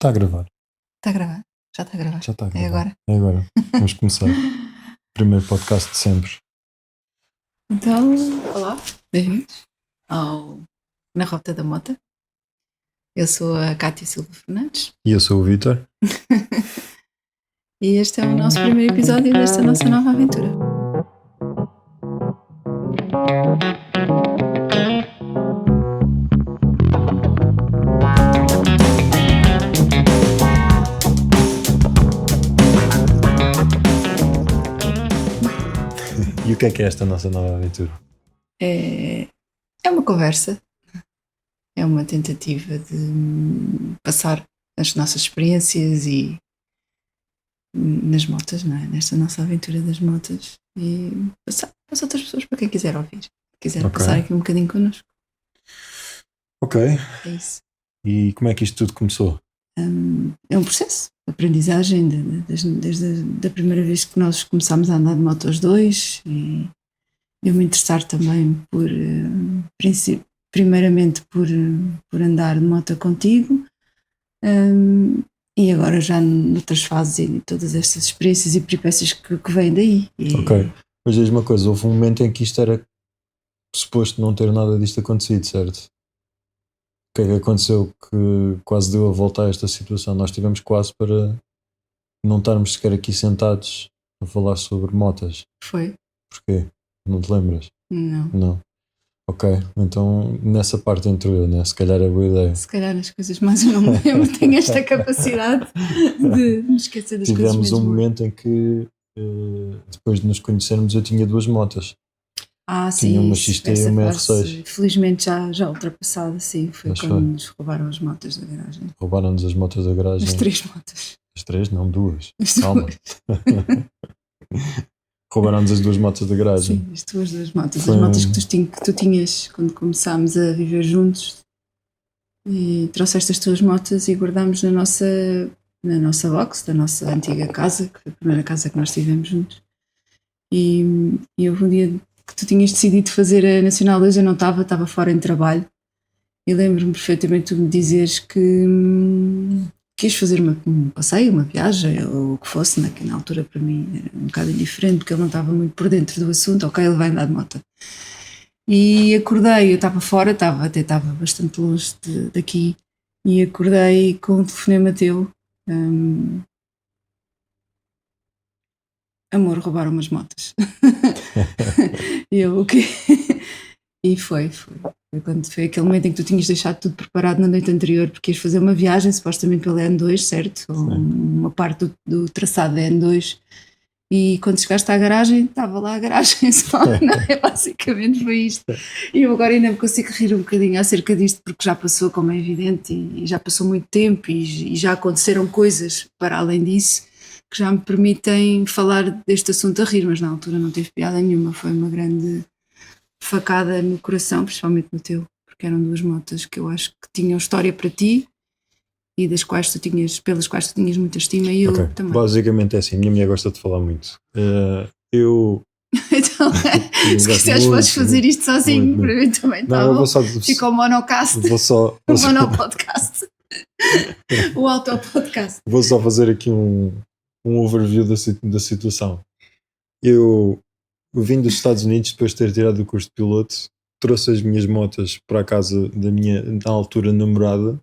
Está a gravar. Está a gravar? Já está a gravar? Já está a É gravar. agora? É agora. Vamos começar. Primeiro podcast de sempre. Então, olá, bem-vindos ao Na Rota da Mota. Eu sou a Cátia Silva Fernandes E eu sou o Vítor. e este é o nosso primeiro episódio desta nossa nova aventura. E o que é esta nossa nova aventura? É uma conversa, é uma tentativa de passar as nossas experiências e nas motas, não é? Nesta nossa aventura das motas e passar para as outras pessoas, para quem quiser ouvir, quiser Ok. passar aqui um bocadinho connosco. Ok. É isso. E como é que isto tudo começou? É um processo de aprendizagem desde a primeira vez que nós começámos a andar de moto os dois e eu me interessar também por primeiramente por andar de moto contigo, e agora já noutras fases e todas estas experiências e peripécias que vêm daí. Ok. Mas diz uma coisa, houve um momento em que isto era suposto não ter nada disto acontecido, certo? O que é que aconteceu que quase deu a volta a esta situação? Nós tivemos quase para não estarmos sequer aqui sentados a falar sobre motas. Foi? Porquê? Não te lembras? Não. Não. Ok, então nessa parte entrou eu, né? Se calhar é boa ideia. Se calhar as coisas mais eu não me lembro, tenho esta capacidade de me esquecer das coisas Tivemos mesmo. um momento em que depois de nos conhecermos eu tinha duas motas. Sim, Tinha uma isso, XT e essa uma fase, R6. felizmente já ultrapassada, sim, foi Mas quando foi. nos roubaram as motas da garagem. Roubaram-nos as motas da garagem. As 3 motas. As três? Não, duas. As Calma. Roubaram-nos as duas motas da garagem. Sim, as tuas duas motas. Foi As motas que tu tinhas quando começámos a viver juntos, e trouxeste as tuas motas e guardámos na nossa box, da nossa antiga casa, que foi a primeira casa que nós tivemos juntos. E houve um dia que tu tinhas decidido fazer a Nacional 2, eu não estava fora em trabalho. E lembro-me perfeitamente tu me dizeres que quis fazer um passeio, uma viagem, ou o que fosse, na altura para mim era um bocado indiferente, porque ele não estava muito por dentro do assunto. Ok, ele vai andar de moto. E acordei, eu estava fora, até estava bastante longe daqui, e acordei com um telefonema teu. Amor, roubaram umas motas. E eu, o quê? E foi quando foi aquele momento em que tu tinhas deixado tudo preparado na noite anterior, porque ias fazer uma viagem supostamente pela N2, certo? Ou uma parte do traçado da N2, e quando chegaste à garagem, estava lá a garagem só, não é? Basicamente foi isto. E eu agora ainda me consigo rir um bocadinho acerca disto, porque já passou, como é evidente, e já passou muito tempo, e já aconteceram coisas para além disso que já me permitem falar deste assunto a rir, mas na altura não teve piada nenhuma, foi uma grande facada no coração, principalmente no teu, porque eram duas motas que eu acho que tinham história para ti e pelas quais tu tinhas muita estima, e eu também. Basicamente é assim, a minha mulher gosta de falar muito. Eu Então, se quiseres podes fazer isto sozinho, para mim também está bom. Fica o monocast, o monopodcast, o autopodcast. Vou só fazer aqui um overview da situação. Eu vim dos Estados Unidos depois de ter tirado o curso de piloto, trouxe as minhas motas para a casa da minha, na altura, namorada.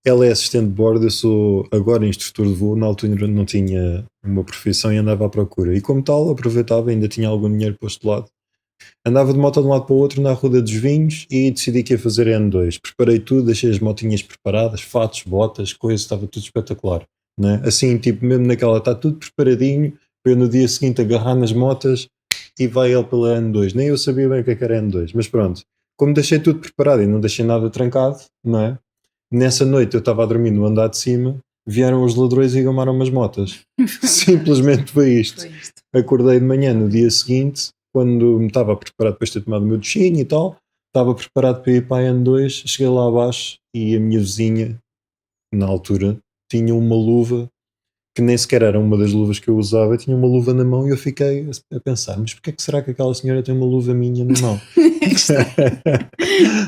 Ela é assistente de bordo, eu sou agora instrutor de voo, na altura não tinha uma profissão e andava à procura. E como tal, aproveitava, ainda tinha algum dinheiro posto de lado. Andava de moto de um lado para o outro na Ruda dos Vinhos e decidi que ia fazer N2. Preparei tudo, deixei as motinhas preparadas, fatos, botas, coisas, estava tudo espetacular. Né? Assim, tipo, mesmo naquela, está tudo preparadinho, para eu no dia seguinte agarrar nas motas e vai ele pela N2. Nem eu sabia bem o que era N2, mas pronto. Como deixei tudo preparado e não deixei nada trancado, não é? Nessa noite eu estava a dormir no andar de cima, vieram os ladrões e gamaram umas motas. Simplesmente foi isto. Acordei de manhã no dia seguinte, quando me estava preparado depois de ter tomado o meu duchinho e tal, estava preparado para ir para a N2, cheguei lá abaixo e a minha vizinha, na altura, tinha uma luva que nem sequer era uma das luvas que eu usava, tinha uma luva na mão e eu fiquei a pensar, mas porquê é que será que aquela senhora tem uma luva minha na mão?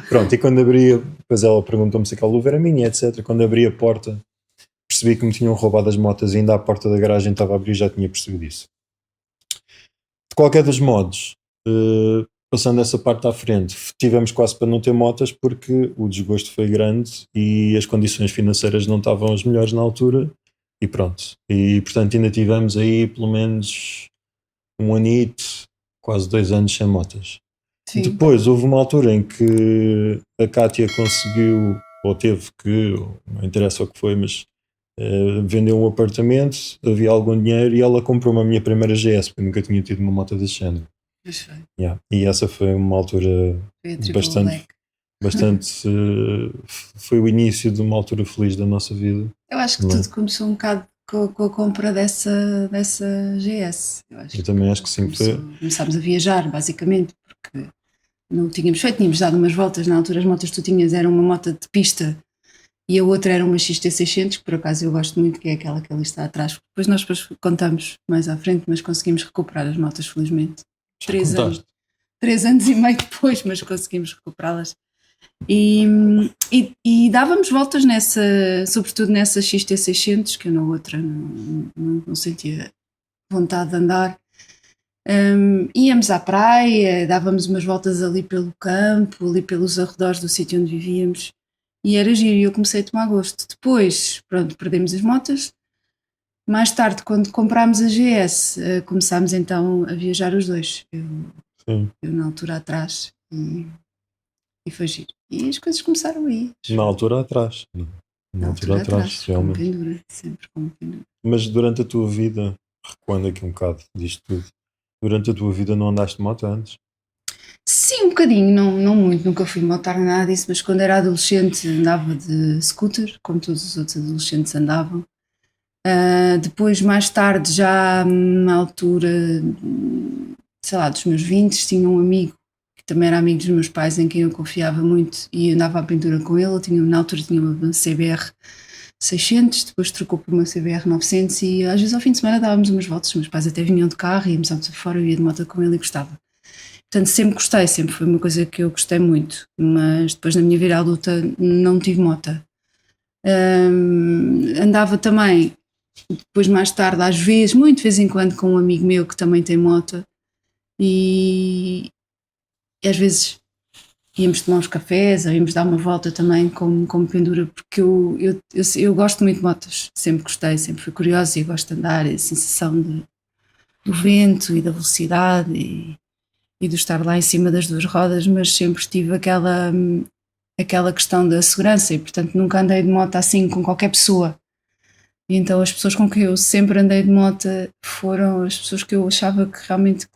Pronto, e quando abri, depois ela perguntou-me se aquela luva era minha, etc. Quando abri a porta, percebi que me tinham roubado as motas e ainda à porta da garagem estava a abrir e já tinha percebido isso. De qualquer dos modos, passando essa parte à frente, tivemos quase para não ter motas porque o desgosto foi grande e as condições financeiras não estavam as melhores na altura e pronto. E portanto ainda tivemos aí pelo menos um anito, quase 2 anos sem motas. Sim. Depois houve uma altura em que a Kátia conseguiu, ou teve que, não interessa o que foi, mas vendeu um apartamento, havia algum dinheiro e ela comprou a minha primeira GS, porque eu nunca tinha tido uma moto desse género. Yeah. E essa foi uma altura bastante foi o início de uma altura feliz da nossa vida. Eu acho que tudo começou um bocado com a compra dessa GS. Eu também acho que sim. Começámos a viajar, basicamente, porque não tínhamos feito, tínhamos dado umas voltas. Na altura as motas que tu tinhas eram uma moto de pista e a outra era uma XT600, que por acaso eu gosto muito, que é aquela que ali está atrás. Depois nós contamos mais à frente, mas conseguimos recuperar as motas, felizmente. 3 anos e meio depois, mas conseguimos recuperá-las. E dávamos voltas sobretudo nessa XT600, que eu na outra não sentia vontade de andar. Íamos à praia, dávamos umas voltas ali pelo campo, ali pelos arredores do sítio onde vivíamos, e era giro, e eu comecei a tomar gosto. Depois, pronto, perdemos as motas. Mais tarde, quando comprámos a GS, começámos então a viajar os dois. Eu na altura atrás, e foi giro. E as coisas começaram aí. Na altura atrás. Na altura atrás, realmente. Com pendura, sempre com pendura. Mas durante a tua vida, recuando aqui um bocado disto tudo, durante a tua vida não andaste de moto antes? Sim, um bocadinho, não muito, nunca fui motar nada disso, mas quando era adolescente andava de scooter, como todos os outros adolescentes andavam. Depois, mais tarde, já na altura, sei lá, dos meus 20, tinha um amigo que também era amigo dos meus pais, em quem eu confiava muito e andava à pintura com ele. Na altura tinha uma CBR 600, depois trocou por uma CBR 900 e às vezes ao fim de semana dávamos umas voltas. Os meus pais até vinham de carro, íamos a fora, eu ia de moto com ele e gostava. Portanto, sempre gostei, sempre foi uma coisa que eu gostei muito, mas depois na minha vida adulta não tive moto. Andava também, depois mais tarde, às vezes, muito de vez em quando, com um amigo meu que também tem moto e às vezes íamos tomar uns cafés ou íamos dar uma volta também como pendura, porque eu gosto muito de motos, sempre gostei, sempre fui curiosa e gosto de andar, a sensação do vento e da velocidade e de estar lá em cima das duas rodas, mas sempre tive aquela questão da segurança e portanto nunca andei de moto assim com qualquer pessoa. E então as pessoas com quem eu sempre andei de moto foram as pessoas que eu achava que realmente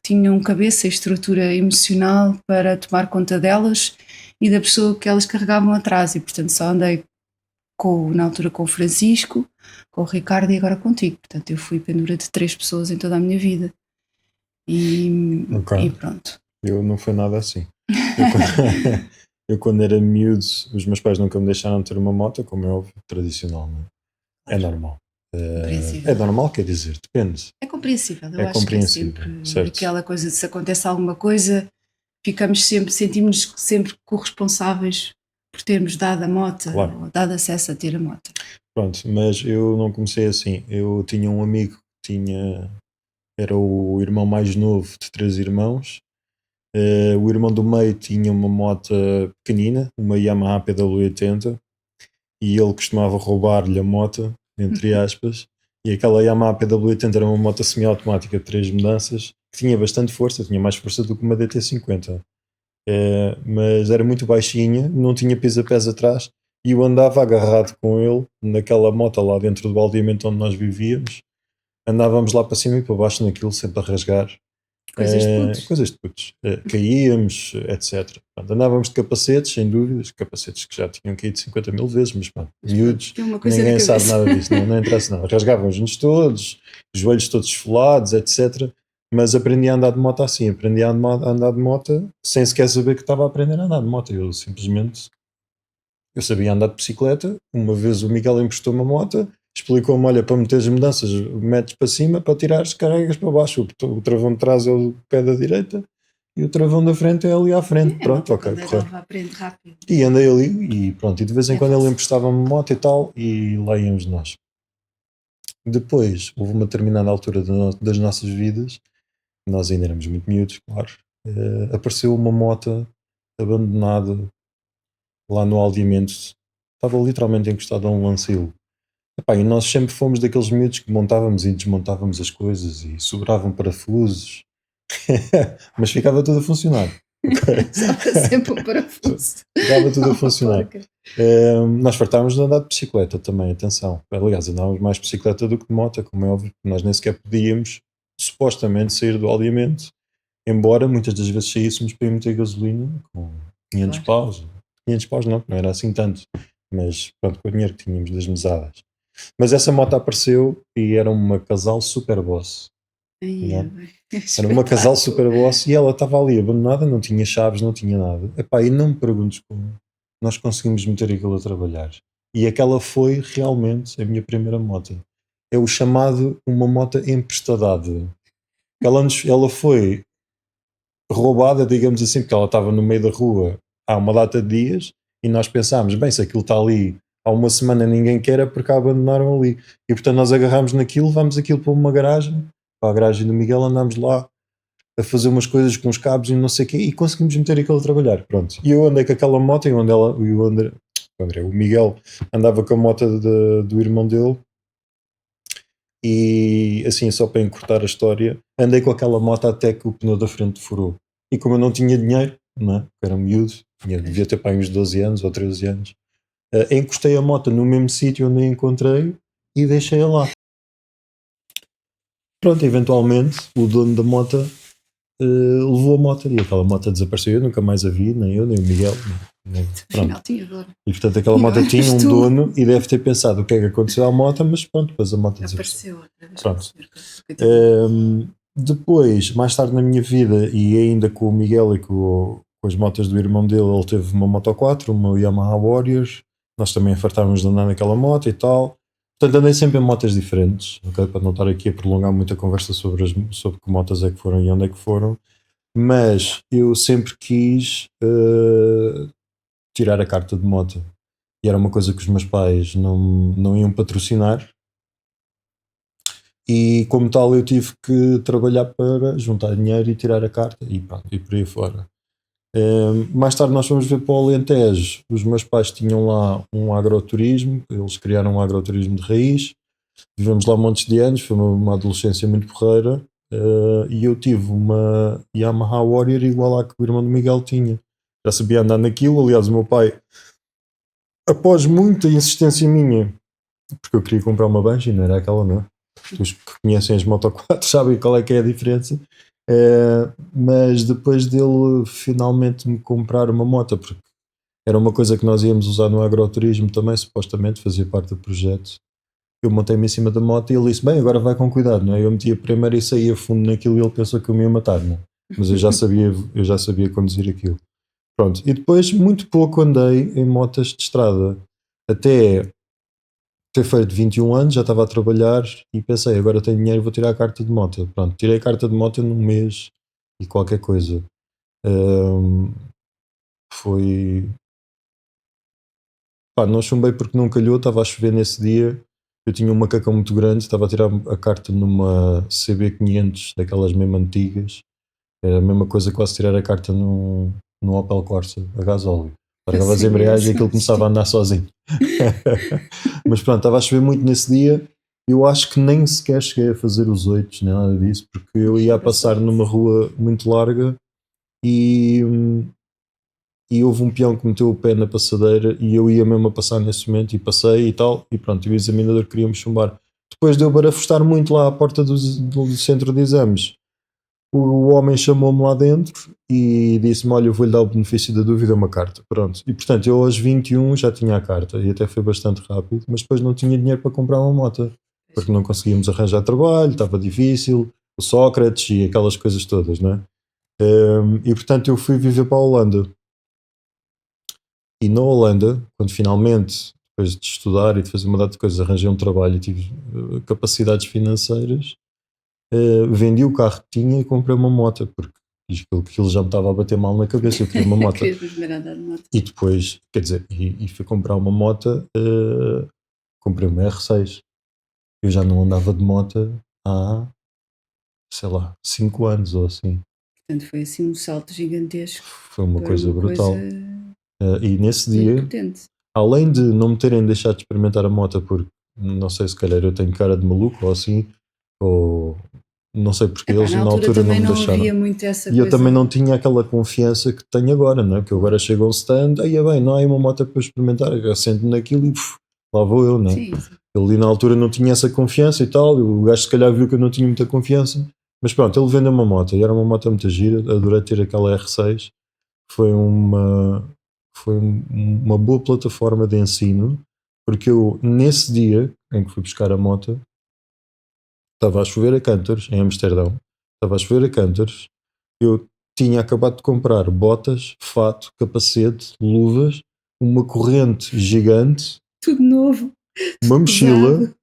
tinham cabeça e estrutura emocional para tomar conta delas e da pessoa que elas carregavam atrás, e portanto só andei na altura com o Francisco, com o Ricardo e agora contigo. Portanto eu fui pendura de 3 pessoas em toda a minha vida e pronto. Eu não foi nada assim. Eu quando era miúdo, os meus pais nunca me deixaram ter uma moto, como é óbvio, tradicional, não é? É normal. É normal, quer dizer, depende. É compreensível, eu acho que é sempre certo. Aquela coisa de se acontece alguma coisa, sentimos-nos sempre corresponsáveis por termos dado a moto, claro, ou dado acesso a ter a moto. Pronto, mas eu não comecei assim. Eu tinha um amigo que era o irmão mais novo de 3 irmãos. O irmão do meio tinha uma moto pequenina, uma Yamaha PW80, e ele costumava roubar-lhe a moto, entre aspas, e aquela Yamaha PW80 era uma moto semi-automática de 3 mudanças, que tinha bastante força, tinha mais força do que uma DT50, mas era muito baixinha, não tinha pés atrás, e eu andava agarrado com ele naquela moto lá dentro do baldeamento onde nós vivíamos. Andávamos lá para cima e para baixo naquilo, sempre a rasgar. Coisas de putos. Caíamos, etc. Pronto, andávamos de capacetes, sem dúvidas, capacetes que já tinham caído 50 mil vezes, mas pronto, miúdos, ninguém sabe nada disso, não interessa nada. Rasgávamos-nos todos, os joelhos todos esfolados, etc. Mas aprendi a andar de moto assim, aprendi a andar de moto sem sequer saber que estava a aprender a andar de moto. Eu sabia andar de bicicleta. Uma vez o Miguel emprestou uma moto, explicou-me, olha, para meter as mudanças, metes para cima, para tirares, carregas para baixo. O travão de trás é o pé da direita e o travão da frente é ali à frente. Pronto, ok, correto. Aprende rápido. E andei ali e pronto, e de vez em É quando ele fácil. emprestava-me moto e tal, e lá íamos nós. Depois, houve uma determinada altura das nossas vidas, nós ainda éramos muito miúdos, claro, apareceu uma moto abandonada lá no aldeamento, estava literalmente encostada a um lancilo. Epá, e nós sempre fomos daqueles miúdos que montávamos e desmontávamos as coisas e sobravam parafusos, mas ficava tudo a funcionar. Estava sempre um parafuso. Ficava tudo a Uma funcionar. porca. Nós fartávamos de andar de bicicleta também, atenção. Aliás, andávamos mais de bicicleta do que de moto, como é óbvio, porque nós nem sequer podíamos supostamente sair do aldeamento, embora muitas das vezes saíssemos para ir meter gasolina com 500 Claro. paus. 500 paus não era assim tanto, mas pronto, com o dinheiro que tínhamos das mesadas. Mas essa moto apareceu e era uma casal super boss. Ai, Yeah. bem. Era uma casal super boss e ela estava ali abandonada, não tinha chaves, não tinha nada. Epá, e não me perguntes como nós conseguimos meter aquilo a trabalhar. E aquela foi realmente a minha primeira moto. É o chamado uma moto emprestadade. Ela foi roubada, digamos assim, porque ela estava no meio da rua há uma data de dias e nós pensámos, bem, se aquilo está ali há uma semana ninguém quer é porque a abandonaram ali. E portanto nós agarrámos naquilo, levámos aquilo para uma garagem, para a garagem do Miguel, andámos lá a fazer umas coisas com os cabos e não sei o quê, e conseguimos meter aquilo a trabalhar, pronto. E eu andei com aquela moto, e onde ela, o Miguel andava com a moto do irmão dele, e assim, só para encurtar a história, andei com aquela moto até que o pneu da frente furou. E como eu não tinha dinheiro, não é? Porque era miúdo, devia ter para uns 12 anos ou 13 anos, encostei a moto no mesmo sítio onde a encontrei e deixei-a lá. Pronto, eventualmente, o dono da moto levou a moto e aquela moto desapareceu. Eu nunca mais a vi, nem eu, nem o Miguel. Afinal, tinha dor. E portanto aquela E moto agora tinha és um tu. dono e deve ter pensado o que é que aconteceu à moto, mas pronto, depois a moto desapareceu. Apareceu outra vez. Pronto. Coitadinho. Depois, mais tarde na minha vida, e ainda com o Miguel e com as motas do irmão dele, ele teve uma Moto 4, uma Yamaha Warrior. Nós também fartávamos de andar naquela moto e tal. Portanto, andei sempre em motas diferentes, okay? Para não estar aqui a prolongar muita conversa sobre que motas é que foram e onde é que foram. Mas eu sempre quis tirar a carta de moto. E era uma coisa que os meus pais não iam patrocinar. E como tal eu tive que trabalhar para juntar dinheiro e tirar a carta e pronto, e por aí fora. Mais tarde nós fomos ver para o Alentejo. Os meus pais tinham lá um agroturismo, eles criaram um agroturismo de raiz. Vivemos lá montes de anos, foi uma adolescência muito porreira. E eu tive uma Yamaha Warrior igual à que o irmão do Miguel tinha. Já sabia andar naquilo, aliás o meu pai, após muita insistência minha, porque eu queria comprar uma Banshee, não era aquela não. Os que conhecem as Moto 4 sabem qual é que é a diferença. Mas depois dele finalmente me comprar uma moto, porque era uma coisa que nós íamos usar no agroturismo também, supostamente fazia parte do projeto. Eu montei-me em cima da moto e ele disse, bem, agora vai com cuidado, não é? Eu metia primeiro e saía fundo naquilo e ele pensou que eu me ia matar, não é? Mas eu já sabia conduzir aquilo. Pronto, e depois muito pouco andei em motas de estrada, até ter feito 21 anos, já estava a trabalhar e pensei, agora tenho dinheiro, vou tirar a carta de moto. Pronto, tirei a carta de moto num mês e qualquer coisa. Foi... Pá, não chumbei porque não calhou, estava a chover nesse dia. Eu tinha um macacão muito grande, estava a tirar a carta numa CB500, daquelas mesmo antigas. Era a mesma coisa que quase tirar a carta num Opel Corsa, a gasóleo. Largava as embreagens e aquilo começava a andar sozinho. Mas pronto, estava a chover muito nesse dia. Eu acho que nem sequer cheguei a fazer os 8, nem nada disso, porque eu ia a passar numa rua muito larga e houve um peão que meteu o pé na passadeira e eu ia mesmo a passar nesse momento e passei e tal, e pronto, e o examinador queria-me chumbar. Depois de eu barafustar muito lá à porta do centro de exames, o homem chamou-me lá dentro e disse-me, olha, eu vou-lhe dar o benefício da dúvida, uma carta. Pronto. E portanto, eu aos 21 já tinha a carta e até foi bastante rápido, mas depois não tinha dinheiro para comprar uma moto, porque não conseguíamos arranjar trabalho, estava difícil, o Sócrates e aquelas coisas todas, não é? E portanto eu fui viver para a Holanda. E na Holanda, quando finalmente, depois de estudar e de fazer uma data de coisas, arranjei um trabalho e tive capacidades financeiras, vendi o carro que tinha e comprei uma moto, porque aquilo já me estava a bater mal na cabeça, eu queria uma moto. Querias mesmo era andar de moto. E depois, quer dizer, e fui comprar uma moto, comprei uma R6. Eu já não andava de moto há, sei lá, 5 anos ou assim. Portanto, foi assim um salto gigantesco Foi uma para coisa uma brutal. coisa E nesse muito dia, potente. além de não me terem deixado de experimentar a moto, porque não sei, se calhar eu tenho cara de maluco ou assim, ou não sei porque Epá, eles na na altura altura não também me não deixaram. havia muito essa E eu coisa. também não tinha aquela confiança que tenho agora, não é? Porque eu agora chego a um stand, aí é bem, não há aí uma moto para experimentar, eu sento naquilo e lá vou eu, não é? Sim, sim. Ele ali na altura não tinha essa confiança e tal, e o gajo se calhar viu que eu não tinha muita confiança, mas pronto, ele vendeu uma moto, e era uma moto muito gira, adorei ter aquela R6, foi uma boa plataforma de ensino, porque eu, nesse dia em que fui buscar a moto, estava a chover a cântaros, em Amsterdão, estava a chover a cântaros, eu tinha acabado de comprar botas, fato, capacete, luvas, uma corrente gigante, Tudo novo. uma Tudo mochila, pesado.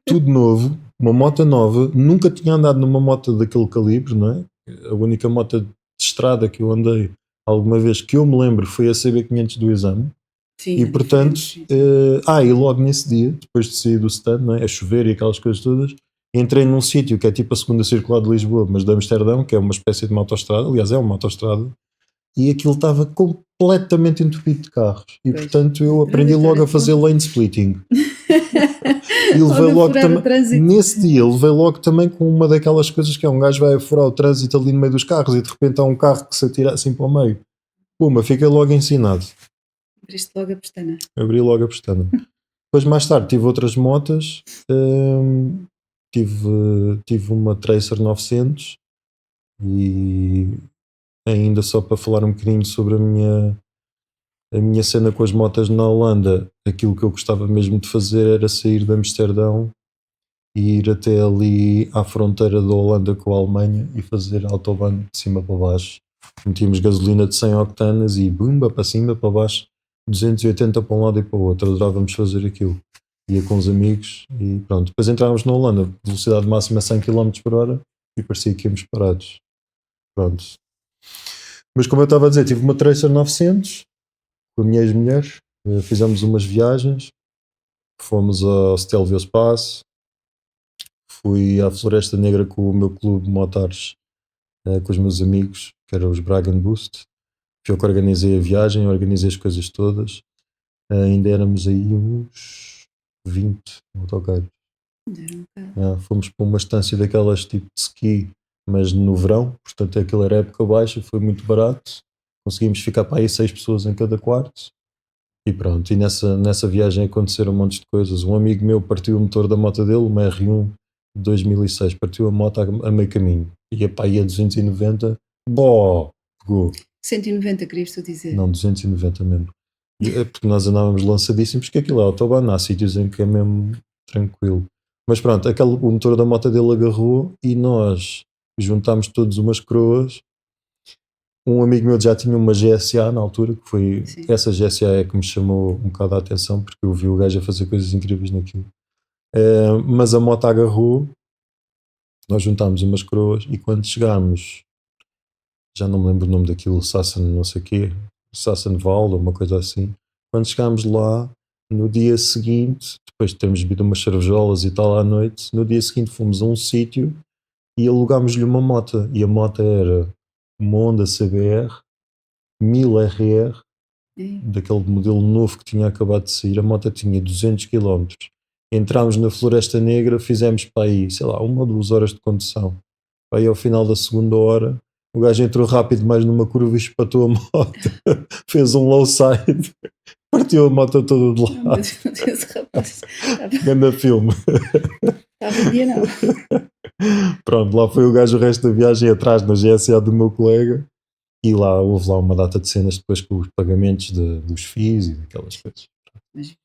tudo novo, uma moto nova, nunca tinha andado numa moto daquele calibre, não é? A única moto de estrada que eu andei alguma vez que eu me lembro foi a CB500 do exame. Sim, E é portanto, diferente. e logo nesse dia, depois de sair do stand, não é? A chover e aquelas coisas todas, entrei num sítio que é tipo a segunda circular de Lisboa, mas de Amsterdão, que é uma espécie de uma autoestrada, aliás é uma autoestrada, e aquilo estava completamente entupido de carros. E Pois. portanto eu Outra aprendi vez, logo olha, a fazer lane splitting. E levei logo a logo furar o também, trânsito. nesse dia, levei logo também com uma daquelas coisas que é um gajo vai a furar o trânsito ali no meio dos carros e de repente há um carro que se atira assim para o meio. Puma, fiquei logo ensinado. Abriste logo a pestana. Abri logo a pestana. Depois mais tarde tive outras motas, tive uma Tracer 900 e ainda só para falar um bocadinho sobre a minha cena com as motas na Holanda, aquilo que eu gostava mesmo de fazer era sair de Amsterdão e ir até ali à fronteira da Holanda com a Alemanha e fazer autobahn de cima para baixo. Metíamos gasolina de 100 octanas e bumba para cima, para baixo, 280 para um lado e para o outro. Adorávamos fazer aquilo. Ia com os amigos e pronto. Depois entrávamos na Holanda, velocidade máxima 100 km por hora e parecia que íamos parados. Pronto. Mas como eu estava a dizer, tive uma Tracer 900 com a minha ex-mulher, fizemos umas viagens, fomos ao Stelvio Pass, fui à Floresta Negra com o meu clube de motares, com os meus amigos, que eram os Bragan Boost. Fui eu que organizei a viagem, organizei as coisas todas. Ainda éramos aí uns 20 autocarros. Fomos para uma estância daquelas tipo de ski, mas no verão, portanto aquilo era época baixa, foi muito barato. Conseguimos ficar para aí 6 pessoas em cada quarto. E pronto, e nessa viagem aconteceram um monte de coisas. Um amigo meu partiu o motor da moto dele, uma R1 de 2006, partiu a moto a meio caminho. Ia para aí a 290, pegou. 190, querias tu dizer? Não, 290 mesmo. É porque nós andávamos lançadíssimos, porque aquilo é autobahn, há sítios em que é mesmo tranquilo. Mas pronto, o motor da moto dele agarrou e nós juntámos todos umas coroas. Um amigo meu já tinha uma GSA na altura, que foi Sim. essa GSA é que me chamou um bocado a atenção, porque eu vi o gajo a fazer coisas incríveis naquilo. Mas a moto agarrou, nós juntámos umas coroas e quando chegámos, já não me lembro o nome daquilo, Sasson não sei o quê, Sassenwald ou uma coisa assim. Quando chegámos lá, no dia seguinte, depois de termos bebido umas cervejolas e tal à noite, no dia seguinte fomos a um sítio e alugámos-lhe uma moto. E a moto era uma Honda CBR 1000 RR, daquele modelo novo que tinha acabado de sair. A moto tinha 200 km. Entrámos na Floresta Negra, fizemos para aí, sei lá, 1 ou 2 horas de condução. Aí ao final da segunda hora, o gajo entrou rápido mais numa curva e espatou a moto. Fez um low side, partiu a moto toda de Não, lado. mas esse rapaz Ganda filme. estava em dia, não. Pronto, lá foi o gajo o resto da viagem atrás na GSA do meu colega. E lá houve lá uma data de cenas depois com os pagamentos dos FIIs e daquelas coisas. Mas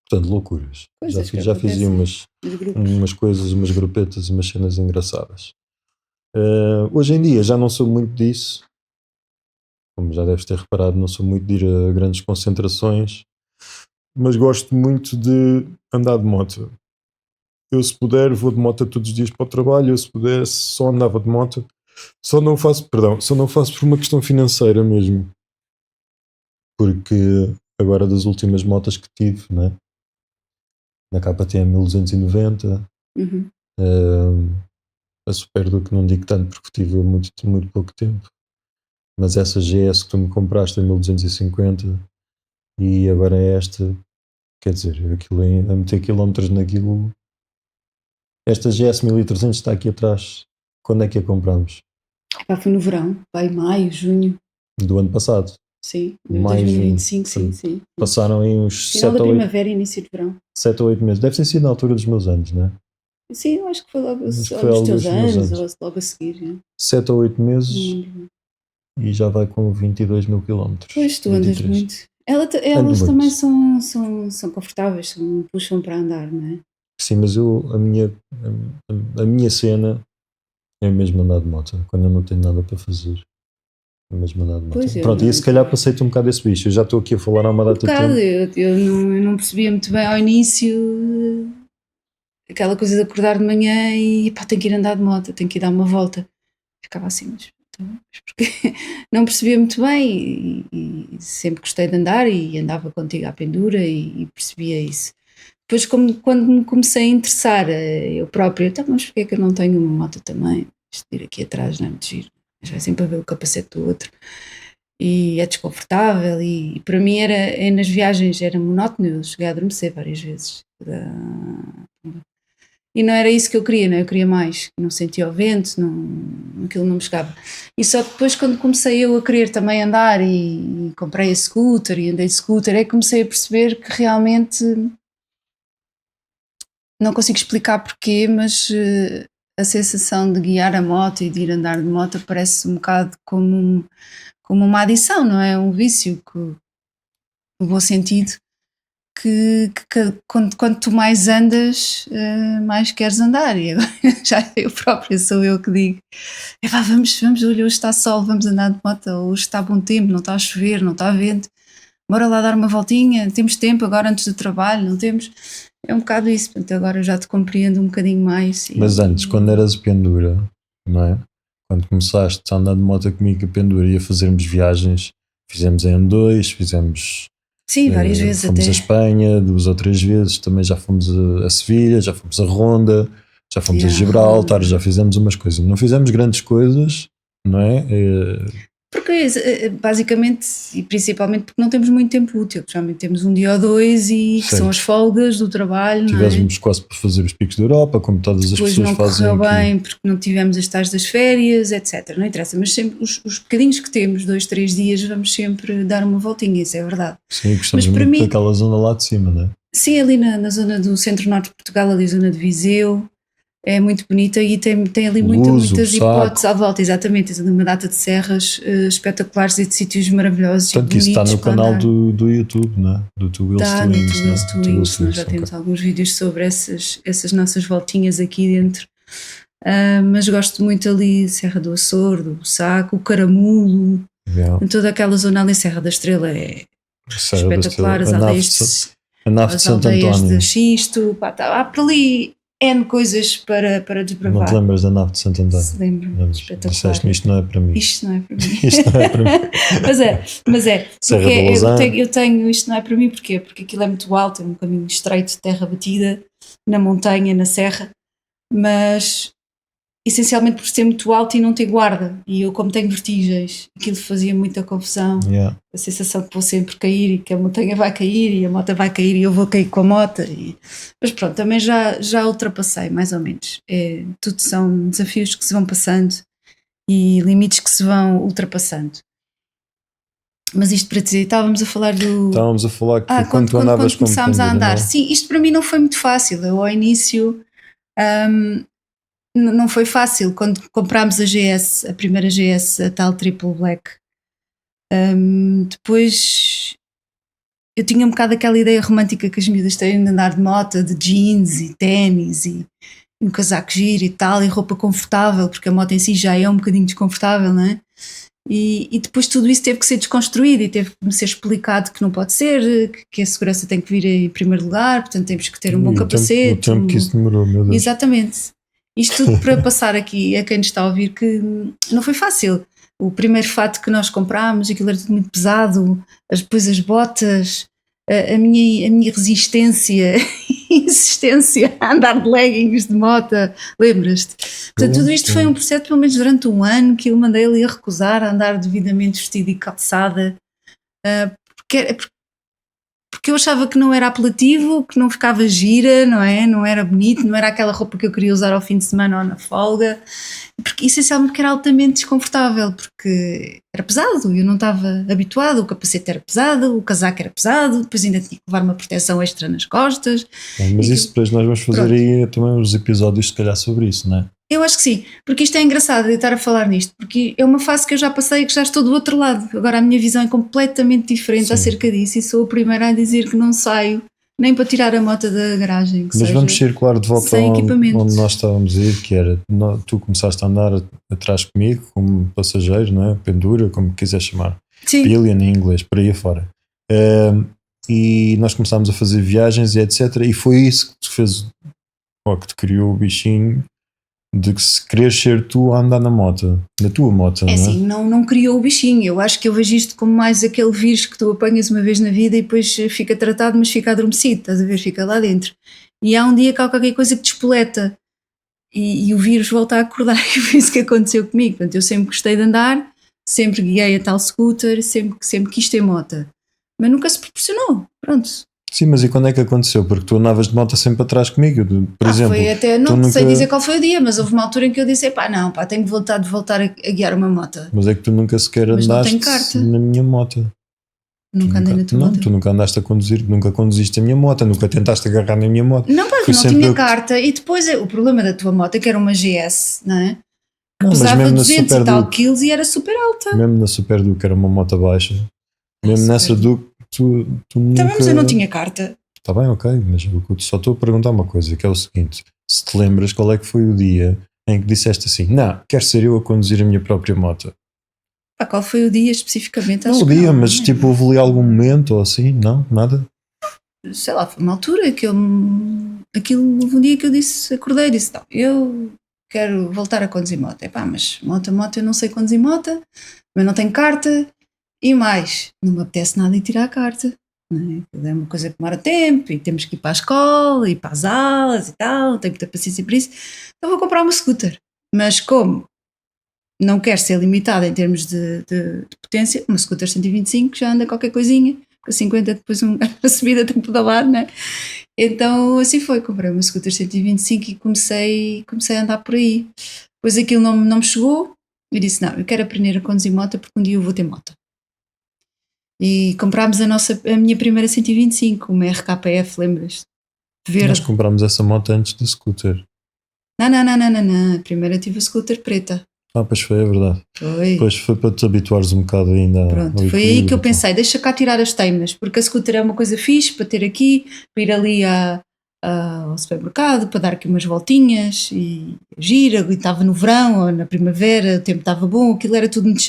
Portanto, loucuras. coisas que Já fiz aí acontecem nos grupos. umas coisas, umas grupetas, umas cenas engraçadas. Hoje em dia já não sou muito disso. Como já deves ter reparado, não sou muito de ir a grandes concentrações. mas gosto muito de andar de moto. Eu, se puder, vou de moto todos os dias para o trabalho. Eu, se pudesse, só andava de moto. Só não faço por uma questão financeira mesmo. Porque agora, das últimas motas que tive, né? Na KTM 1290, Uhum. a Super Duke não digo tanto porque tive muito pouco tempo. Mas essa GS que tu me compraste em 1250 e agora é esta, quer dizer, aquilo a meter quilómetros naquilo. Esta GS 1300 está aqui atrás. Quando é que a compramos? Foi no verão, vai maio, junho, Do ano passado. sim, Mais 2025, sim. Passaram aí uns Final 7 da ou 8, primavera e início de verão. 7 ou 8 meses. Deve ter sido na altura dos meus anos, não é? Sim, eu acho que foi logo Acho que aos foi ao teus dos meus anos, anos. ou logo a seguir. Né? 7 ou 8 Não meses lembro. e já vai com 22 mil quilómetros. Pois, tu andas 23. muito. Ando Elas muito. também são confortáveis, puxam para andar, não é? Sim, mas a minha cena é mesmo andar de moto. Quando eu não tenho nada para fazer, é mesmo andar de moto. Pois é, Pronto, e se calhar passei-te um bocado esse bicho. Eu já estou aqui a falar há uma data de bocado, tempo. eu não percebia muito bem ao início aquela coisa de acordar de manhã e pá, tenho que ir andar de moto, tenho que ir dar uma volta. Ficava assim, mas porque não percebia muito bem e sempre gostei de andar e andava contigo à pendura e percebia isso. Depois, quando me comecei a interessar, eu própria, então, mas porquê é que eu não tenho uma moto também? Isto de ir aqui atrás não é muito giro, mas vai sempre a ver o capacete do outro e é desconfortável e para mim nas viagens era monótono, eu cheguei a adormecer várias vezes. E não era isso que eu queria, não? Eu queria mais, não sentia o vento, aquilo não me chegava. E só depois, quando comecei eu a querer também andar e comprei a scooter e andei de scooter, é que comecei a perceber que realmente não consigo explicar porquê, mas a sensação de guiar a moto e de ir andar de moto parece um bocado como uma adição, não é? Um vício, no bom sentido. Que quando tu mais andas, mais queres andar. E agora já eu própria sou eu que digo: vamos, olha, hoje está sol, vamos andar de moto, hoje está bom tempo, não está a chover, não está vento, bora lá dar uma voltinha, temos tempo agora antes do trabalho, não temos. É um bocado isso, portanto, agora eu já te compreendo um bocadinho mais. Mas antes, quando eras pendura, não é? Quando começaste a andar de moto comigo a pendura e a fazermos viagens, fizemos em M2, fizemos. Sim, várias vezes fomos até. a Espanha 2 ou 3 vezes, também já fomos a Sevilha, já fomos a Ronda, já fomos a Gibraltar, já fizemos umas coisas. Não fizemos grandes coisas, não é? Porque basicamente e principalmente porque não temos muito tempo útil, geralmente temos um dia ou dois e que são as folgas do trabalho. Tivemos quase para fazer os picos da Europa, como todas as pessoas fazem aqui. Depois não correu bem porque não tivemos as tais das férias, etc. Não interessa, mas sempre os bocadinhos que temos, 2, 3 dias, vamos sempre dar uma voltinha, isso é verdade. Sim, gostamos muito daquela zona lá de cima, não é? Sim, ali na zona do centro-norte de Portugal, ali zona de Viseu, é muito bonita e tem ali muitas hipóteses à volta, exatamente, tem uma data de serras espetaculares e de sítios maravilhosos. Tanto que isso está no canal do YouTube, não é? Do Two Wheels Está to no Wings, Two Wheels to Wings, nós já temos alguns vídeos sobre essas nossas voltinhas aqui dentro. Mas gosto muito ali, Serra do Açor, do Saco, o Caramulo, em toda aquela zona ali, Serra da Estrela é espetacular, as aldeias de Xisto, há por ali N coisas para desbravar. Não te lembras da nave de Santo António? Lembro-me, espetacular. Disseste-me isto não é para mim. Isto não é para mim. Isto não é para mim. mas é. Serra de Lausanne. Eu tenho isto não é para mim, porquê? Porque aquilo é muito alto, é um caminho estreito, terra batida, na montanha, na serra, mas essencialmente por ser muito alto e não ter guarda, e eu como tenho vertigens, aquilo fazia muita confusão, a sensação que vou sempre cair e que a montanha vai cair e a moto vai cair e eu vou cair com a moto, mas pronto, também já ultrapassei mais ou menos, tudo são desafios que se vão passando e limites que se vão ultrapassando. Mas isto para dizer, estávamos a falar que quando começámos a andar, sim, isto para mim não foi muito fácil, eu ao início não foi fácil. Quando comprámos a GS, a primeira GS, a tal Triple Black, depois eu tinha um bocado aquela ideia romântica que as miúdas têm de andar de moto, de jeans e ténis e um casaco giro e tal, e roupa confortável, porque a moto em si já é um bocadinho desconfortável, não é? E depois tudo isso teve que ser desconstruído e teve que me ser explicado que não pode ser, que a segurança tem que vir em primeiro lugar, portanto temos que ter um bom capacete. O tempo que isso demorou, meu Deus. Exatamente. Isto tudo para passar aqui a quem nos está a ouvir que não foi fácil. O primeiro fato que nós comprámos, aquilo era tudo muito pesado, depois as botas, a minha resistência e insistência a andar de leggings de moto, lembras-te? Portanto, tudo isto foi um processo, pelo menos durante um ano, que eu mandei ali a recusar a andar devidamente vestido e calçada, porque eu achava que não era apelativo, que não ficava gira, não é? Não era bonito, não era aquela roupa que eu queria usar ao fim de semana ou na folga, porque essencialmente que era altamente desconfortável, porque era pesado, eu não estava habituado, o capacete era pesado, o casaco era pesado, depois ainda tinha que levar uma proteção extra nas costas. Mas isso depois nós vamos fazer aí também uns episódios se calhar sobre isso, não é? Eu acho que sim, porque isto é engraçado de estar a falar nisto, porque é uma fase que eu já passei e que já estou do outro lado. Agora a minha visão é completamente diferente acerca disso e sou a primeira a dizer que não saio nem para tirar a moto da garagem. Mas vamos circular de volta onde nós estávamos a ir, que era, tu começaste a andar atrás comigo como passageiro, não é? Pendura, como quiser chamar. Sim. Pillion em inglês, por aí afora. E nós começámos a fazer viagens e etc. E foi isso que te fez, que te criou o bichinho de que se querer ser tu a andar na tua moto. É assim, não criou o bichinho. Eu acho que eu vejo isto como mais aquele vírus que tu apanhas uma vez na vida e depois fica tratado, mas fica adormecido, estás a ver? Fica lá dentro. E há um dia que há qualquer coisa que te espoleta e o vírus volta a acordar. E foi isso que aconteceu comigo. Portanto, eu sempre gostei de andar, sempre guiei a tal scooter, sempre quis ter moto. Mas nunca se proporcionou. Pronto. Sim, mas e quando é que aconteceu? Porque tu andavas de moto sempre atrás comigo, por exemplo. Foi até, não sei dizer qual foi o dia, mas houve uma altura em que eu disse, tenho de voltar a guiar uma moto. Mas é que tu nunca sequer andaste na minha moto. Nunca andei na tua moto? Não, tu nunca andaste a conduzir, nunca conduziste a minha moto, nunca tentaste agarrar na minha moto. Não, porque não tinha carta e depois o problema da tua moto é que era uma GS, não é? Pesava 200 e tal quilos e era super alta. Mesmo na Super Duke era uma moto baixa. Mesmo nessa Duke tu nunca... Também, mas eu não tinha carta. Está bem, ok, mas só estou a perguntar uma coisa, que é o seguinte: se te lembras qual é que foi o dia em que disseste assim, não, quero ser eu a conduzir a minha própria moto? Qual foi o dia especificamente? Não o dia, mas tipo, houve ali algum momento ou assim? Não? Nada? Sei lá, foi uma altura que houve um dia que eu acordei e disse, não, eu quero voltar a conduzir moto. Mas moto eu não sei conduzir moto, mas não tenho carta e mais, não me apetece nada em tirar a carta. É uma coisa que demora tempo e temos que ir para a escola e para as aulas e tal, tenho que ter paciência por isso, então vou comprar uma scooter, mas como não quero ser limitada em termos de potência, uma scooter 125 já anda qualquer coisinha, com 50 depois a subida tem que pedalar, né? Então assim foi, comprei uma scooter 125 e comecei a andar por aí. Depois aquilo não me chegou e disse, não, eu quero aprender a conduzir moto porque um dia eu vou ter moto. E comprámos a minha primeira 125, uma RKPF, lembras? Verde. Nós comprámos essa moto antes do scooter. Não. Primeiro tive a scooter preta. Pois foi, é verdade. Foi. Depois foi para te habituares um bocado ainda. Pronto, foi aí que eu pensei, deixa cá tirar as teimas, porque a scooter é uma coisa fixe para ter aqui, para ir ali ao supermercado, para dar aqui umas voltinhas e gira, e estava no verão ou na primavera, o tempo estava bom, aquilo era tudo muito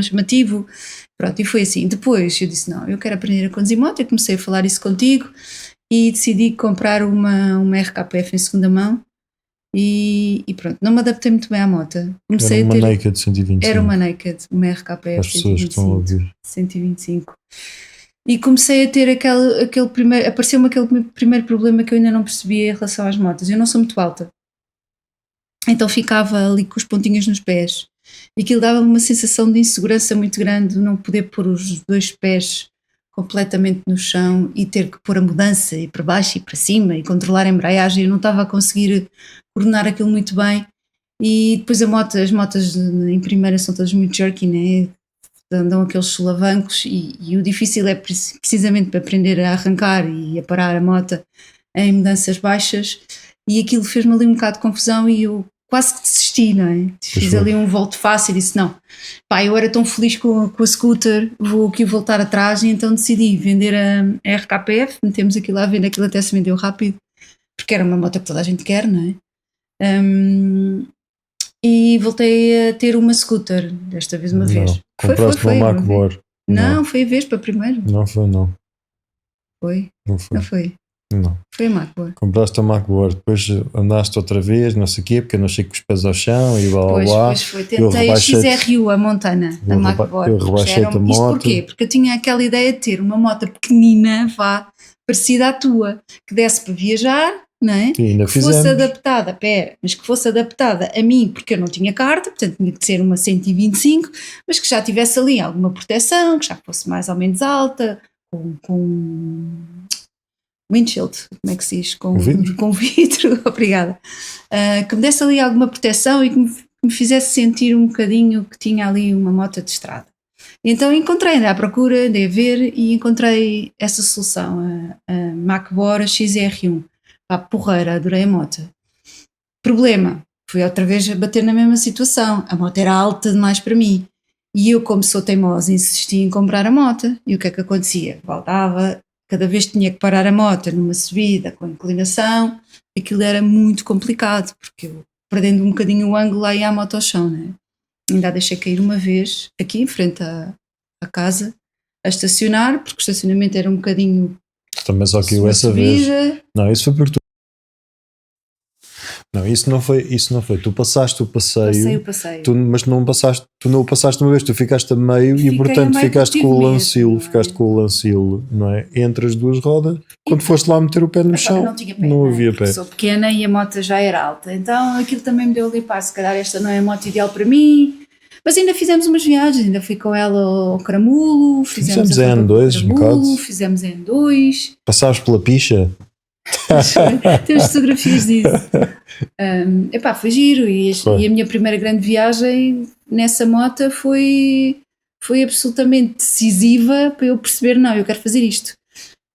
chamativo. Pronto, e foi assim. Depois eu disse, não, eu quero aprender a conduzir moto, eu comecei a falar isso contigo e decidi comprar uma RKPF em segunda mão e pronto, não me adaptei muito bem à moto. Comecei era uma Naked 125. Era uma Naked, uma RKPF as pessoas 125, que estão a ouvir. 125. E comecei a ter aquele primeiro, apareceu-me aquele primeiro problema que eu ainda não percebia em relação às motas. Eu não sou muito alta, então ficava ali com os pontinhos nos pés. E aquilo dava-me uma sensação de insegurança muito grande, não poder pôr os dois pés completamente no chão e ter que pôr a mudança e para baixo e para cima e controlar a embreagem. Eu não estava a conseguir coordenar aquilo muito bem. E depois as motas em primeira são todas muito jerky, né? Andam aqueles solavancos e o difícil é precisamente para aprender a arrancar e a parar a moto em mudanças baixas, e aquilo fez-me ali um bocado de confusão e eu quase que desisti, não é? Fiz ali um volto fácil e disse não, eu era tão feliz com a scooter, vou aqui voltar atrás, e então decidi vender a RKPF, metemos aquilo à venda, aquilo até se vendeu rápido, porque era uma moto que toda a gente quer, não é? e voltei a ter uma scooter, desta vez uma vez. Compraste uma uma MacBoard. vez. Não, foi a Vespa primeiro. Não foi, não. Foi? Não foi. Não foi? Não. Foi a MacBoard. Compraste a MacBoard, depois andaste outra vez, não sei o quê, porque eu não sei com os pés ao chão e blá blá blá. Pois foi. Tentei a XRU, a Montana, a MacBoard. Eu rebaixei-te a moto. Isto porquê? Porque eu tinha aquela ideia de ter uma moto pequenina, parecida à tua, que desse para viajar, não é? E ainda que fosse adaptada, mas que fosse adaptada a mim, porque eu não tinha carta, portanto tinha que ser uma 125, mas que já tivesse ali alguma proteção, que já fosse mais ou menos alta, com windshield, como é que se diz? Com vidro, obrigada. Que me desse ali alguma proteção e que me fizesse sentir um bocadinho que tinha ali uma moto de estrada. Então andei à procura, andei a ver e encontrei essa solução, a MacBoard XR1. Pá, porreira, adorei a moto. Problema, fui outra vez a bater na mesma situação, a moto era alta demais para mim. E eu, como sou teimosa, insisti em comprar a moto. E o que é que acontecia? Voltava, cada vez tinha que parar a moto numa subida com inclinação, aquilo era muito complicado, porque eu, perdendo um bocadinho o ângulo, lá ia a moto ao chão, né? Ainda a deixei cair uma vez, aqui em frente à casa, a estacionar, porque o estacionamento era um bocadinho... Também só caiu essa vez. Não, isso foi por tu. Não, isso não foi. Tu passaste o passeio. Passeio. Mas não o passaste uma vez, tu ficaste a meio e portanto ficaste com o lancilo, com o lancilo, não é? Entre as duas rodas. Quando foste lá meter o pé no chão, não havia pé. Sou pequena e a moto já era alta, então aquilo também me deu ali, pá, se calhar esta não é a moto ideal para mim. Mas ainda fizemos umas viagens, ainda fui com ela ao Caramulo, fizemos a N2 um bocado. Fizemos a N2. Passámos pela picha. Temos fotografias disso. Epá, foi giro e a minha primeira grande viagem nessa moto foi absolutamente decisiva para eu perceber, não, eu quero fazer isto.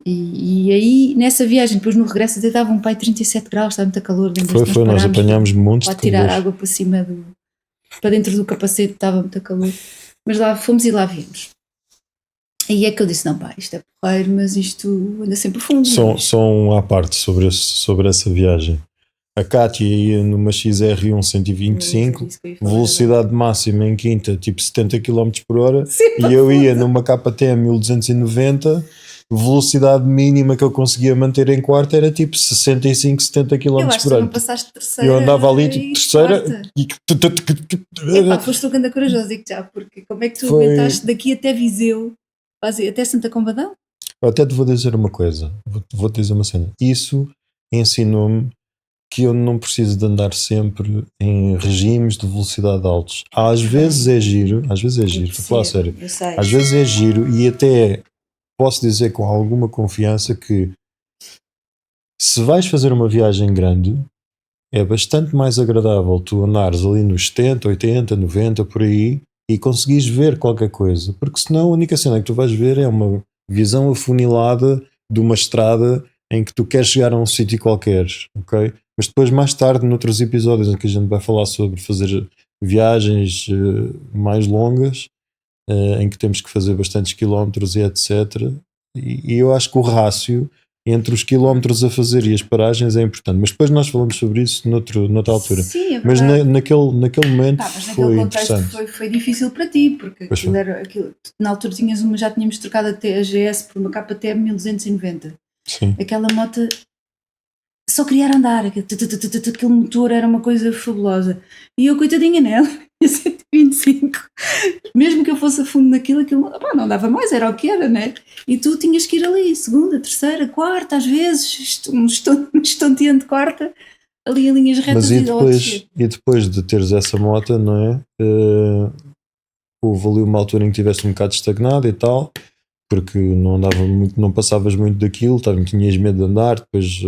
E aí nessa viagem, depois no regresso até estava um pai 37 graus, estava muito calor. Foi, nós apanhámos montes de calor. Tirar água para cima, para dentro do capacete, estava muito calor. Mas lá fomos e lá viemos. E é que eu disse, não pá, isto é porreiro, mas isto anda sempre a fundo. Só um à parte sobre essa viagem. A Kátia ia numa XR1 125, velocidade máxima em quinta, tipo 70 km por hora, e eu ia numa KTM 1290, velocidade mínima que eu conseguia manter em quarta era tipo 65, 70 km por hora. Não passaste terceira. Eu andava ali tipo terceira e... Epá, foste tu anda corajoso, digo já, porque como é que tu aguentaste daqui até Viseu? Até Santa Combadão? Eu até te vou dizer uma coisa, vou-te dizer uma cena. Isso ensinou-me que eu não preciso de andar sempre em regimes de velocidade altos. Às vezes é giro, vou falar sério. Às vezes é giro e até posso dizer com alguma confiança que se vais fazer uma viagem grande, é bastante mais agradável tu andares ali nos 70, 80, 90, por aí, e conseguires ver qualquer coisa, porque senão a única cena que tu vais ver é uma visão afunilada de uma estrada em que tu queres chegar a um sítio qualquer, ok? Mas depois mais tarde, noutros episódios em que a gente vai falar sobre fazer viagens mais longas, em que temos que fazer bastantes quilómetros e etc. E eu acho que o rácio entre os quilómetros a fazer e as paragens é importante, mas depois nós falamos sobre isso noutra altura. Sim, é mas naquele momento foi interessante. Foi difícil para ti, porque aquilo, na altura já tínhamos trocado a GS por uma KTM 1290. Sim. Aquela moto só queria andar, aquele motor era uma coisa fabulosa. E eu, coitadinha nela, 125, mesmo que eu fosse a fundo naquilo, não dava mais, era o que era, né? E tu tinhas que ir ali, segunda, terceira, quarta, às vezes, um estonteante quarta, ali em linhas retas. Mas e depois de teres essa moto, não é? Houve ali uma altura em que estiveste um bocado estagnado e tal, porque não andava muito, não passavas muito daquilo, tinhas medo de andar, depois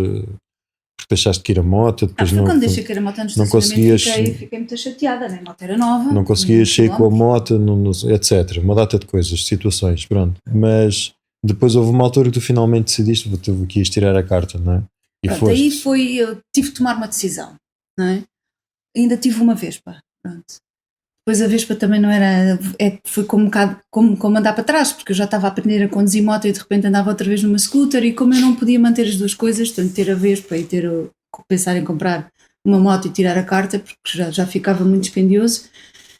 porque deixaste que ir a moto, depois quando deixei que ir a moto no estacionamento fiquei muito chateada, né? A moto era nova, não conseguias sair com a moto, etc, uma data de coisas, situações, pronto. Mas depois houve uma altura que tu finalmente decidiste que ias tirar a carta, não é? E pronto, aí eu tive de tomar uma decisão, não é? Ainda tive uma Vespa, pronto. Depois a Vespa também não era, foi como um bocado como andar para trás, porque eu já estava a aprender a conduzir moto e de repente andava outra vez numa scooter, e como eu não podia manter as duas coisas, tanto ter a Vespa e pensar em comprar uma moto e tirar a carta, porque já ficava muito dispendioso.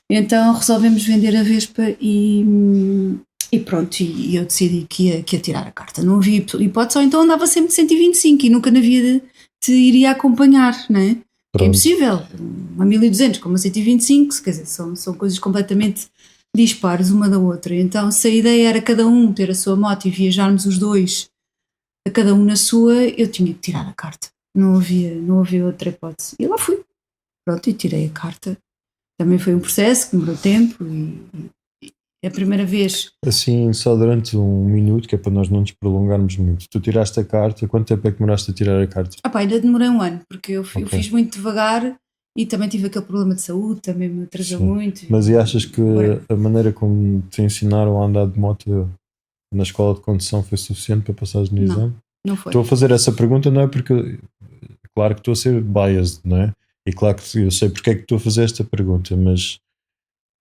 Então resolvemos vender a Vespa e pronto, e eu decidi que ia tirar a carta. Não havia hipótese, ou então andava sempre de 125 e nunca na vida te iria acompanhar, não é? Que é impossível. Uma 1200 com uma 125, quer dizer, são coisas completamente dispares uma da outra. Então, se a ideia era cada um ter a sua moto e viajarmos os dois, a cada um na sua, eu tinha que tirar a carta. Não havia outra hipótese. E lá fui. Pronto, e tirei a carta. Também foi um processo que demorou tempo e a primeira vez... Assim, só durante um minuto, que é para nós não nos prolongarmos muito. Tu tiraste a carta, quanto tempo é que demoraste a tirar a carta? Ainda demorei um ano, porque eu fiz muito devagar e também tive aquele problema de saúde, também me atrasou muito. Mas e achas que a maneira como te ensinaram a andar de moto na escola de condução foi suficiente para passares no exame? Não foi. Estou a fazer essa pergunta não é porque... Claro que estou a ser biased, não é? E claro que eu sei porque é que estou a fazer esta pergunta, mas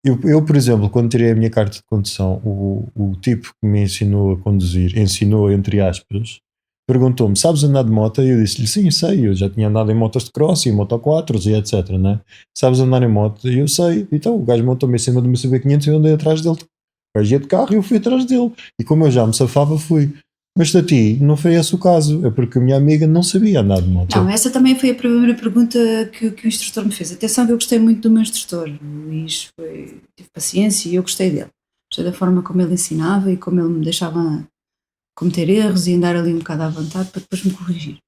eu, por exemplo, quando tirei a minha carta de condução, o tipo que me ensinou a conduzir, ensinou entre aspas, perguntou-me, sabes andar de moto? E eu disse-lhe, sim, sei, eu já tinha andado em motos de cross e moto 4 e etc, né? Sabes andar em moto? E eu sei. Então o gajo montou-me em cima do meu CB500 e eu andei atrás dele. O gajo ia de carro e eu fui atrás dele. E como eu já me safava, fui. Mas a ti não foi esse o caso, é porque a minha amiga não sabia andar de moto. Não, essa também foi a primeira pergunta que o instrutor me fez. Atenção que eu gostei muito do meu instrutor, o Luís teve paciência e eu gostei dele. Gostei da forma como ele ensinava e como ele me deixava cometer erros e andar ali um bocado à vontade para depois me corrigir.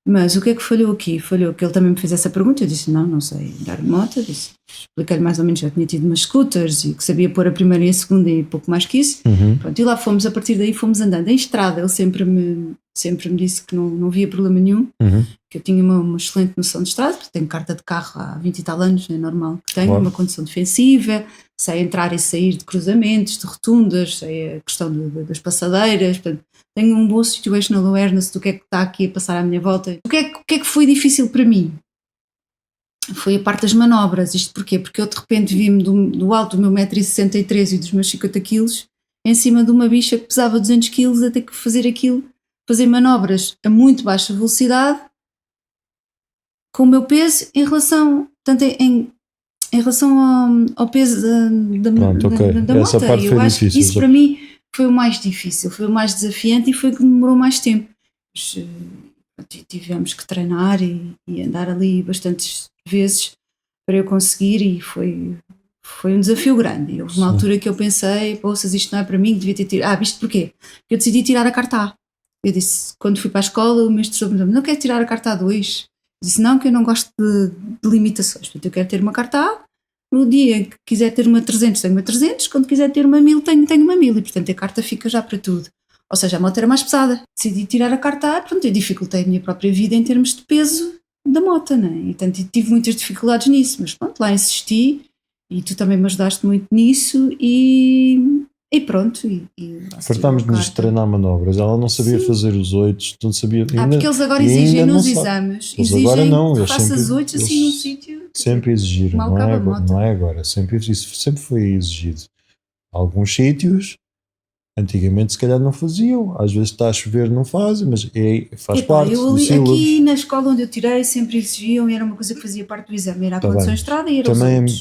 Mas o que é que falhou aqui? Falhou que ele também me fez essa pergunta. Eu disse, não sei andar de moto. Expliquei-lhe mais ou menos que já tinha tido umas scooters e que sabia pôr a primeira e a segunda e pouco mais que isso. Pronto, e lá fomos, a partir daí fomos andando em estrada. Ele sempre me disse que não havia problema nenhum, que eu tinha uma excelente noção de estrada, porque tenho carta de carro há 20 e tal anos, é normal que tenho, uma condução defensiva, sei entrar e sair de cruzamentos, de rotundas, sei a questão das passadeiras, portanto, tenho um bom situational awareness do que é que está aqui a passar à minha volta. O que é que foi difícil para mim? Foi a parte das manobras. Isto porquê? Porque eu de repente vi-me do alto do meu 1,63 m e dos meus 50 kg em cima de uma bicha que pesava 200 kg a ter que fazer manobras a muito baixa velocidade com o meu peso em relação, tanto em relação ao peso da moto. Essa parte e eu foi acho difícil, que isso para mim foi o mais difícil, foi o mais desafiante e foi o que demorou mais tempo. Mas, tivemos que treinar e andar ali bastantes vezes para eu conseguir e foi um desafio grande. E houve uma altura que eu pensei, poças, isto não é para mim, devia ter tirado. Isto porquê? Porque eu decidi tirar a carta A. Eu disse, quando fui para a escola, o meu instrutor me disse, não quero tirar a carta A2? Eu disse, não, que eu não gosto de limitações. Portanto, eu quero ter uma carta A. No dia que quiser ter uma 300, tenho uma 300. Quando quiser ter uma 1000, tenho uma 1000. E, portanto, a carta fica já para tudo. Ou seja, a moto era mais pesada. Decidi tirar a carta A, portanto, eu dificultei a minha própria vida em termos de peso da moto, né? E, portanto, tive muitas dificuldades nisso. Mas, pronto, lá insisti e tu também me ajudaste muito nisso e pronto. Fartámos de nos treinar manobras. Ela não sabia fazer os 8, não sabia. Porque eles agora exigem nos exames. Eles agora não, eles façam as 8 assim num sítio. Sempre exigiram, não é agora. Sempre foi exigido. Alguns sítios, antigamente se calhar não faziam. Às vezes está a chover, não fazem, mas faz parte. Aqui na escola onde eu tirei sempre exigiam e era uma coisa que fazia parte do exame. Era a condução estrada e era